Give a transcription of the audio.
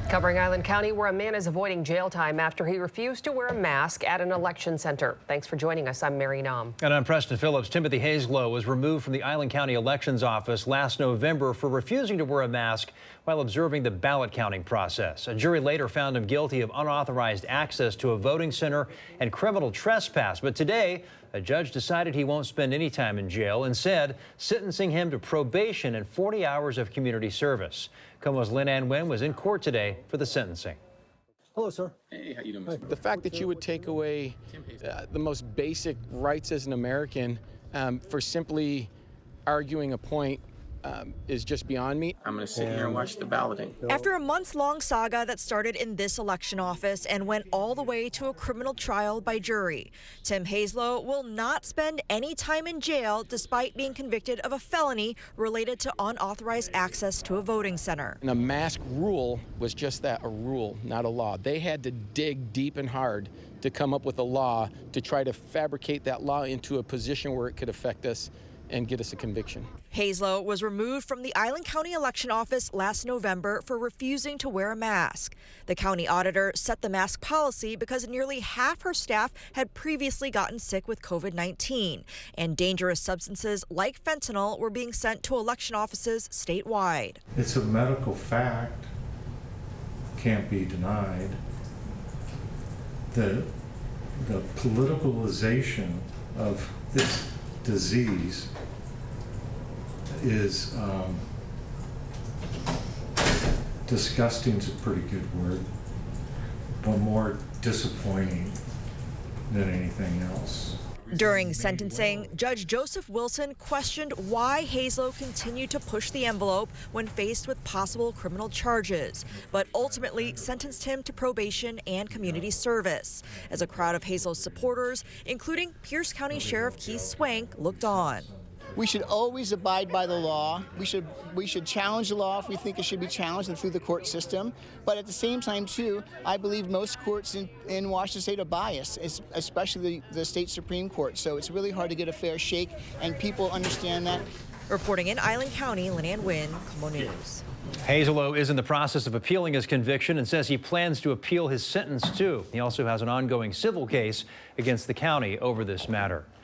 Covering Island County, where a man is avoiding jail time after he refused to wear a mask at an election center. Thanks for joining us. I'm Mary Nam. And I'm Preston Phillips. Timothy Hazelo was removed from the Island County Elections Office last November for refusing to wear a mask while observing the ballot counting process. A jury later found him guilty of unauthorized access to a voting center and criminal trespass. But today, a judge decided he won't spend any time in jail, instead sentencing him to probation and 40 hours of community service. KOMO's Lynn Ann Wynn was in court today for the sentencing. Hello, sir. Hey, how you doing? The fact that you would take away the most basic rights as an American for simply arguing a point is just beyond me. I'm going to sit here and watch the balloting. After a months-long saga that started in this election office and went all the way to a criminal trial by jury, Tim Hazelo will not spend any time in jail despite being convicted of a felony related to unauthorized access to a voting center. And a mask rule was just that, a rule, not a law. They had to dig deep and hard to come up with a law to try to fabricate that law into a position where it could affect us and get us a conviction. Hazelo was removed from the Island County Election Office last November for refusing to wear a mask. The county auditor set the mask policy because nearly half her staff had previously gotten sick with COVID-19, and dangerous substances like fentanyl were being sent to election offices statewide. It's a medical fact, can't be denied. The politicalization of this disease is disgusting is a pretty good word, but more disappointing than anything else. During sentencing, Judge Joseph Wilson questioned why Hazelo continued to push the envelope when faced with possible criminal charges, but ultimately sentenced him to probation and community service, as a crowd of Hazelo's supporters, including Pierce County Sheriff Keith Swank, looked on. We should always abide by the law. We should challenge the law if we think it should be challenged and through the court system. But at the same time, too, I believe most courts in Washington State are biased, especially the state Supreme Court. So it's really hard to get a fair shake, and people understand that. Reporting in Island County, Lynn Ann Wynn, KOMO News. Hazelo is in the process of appealing his conviction and says he plans to appeal his sentence too. He also has an ongoing civil case against the county over this matter.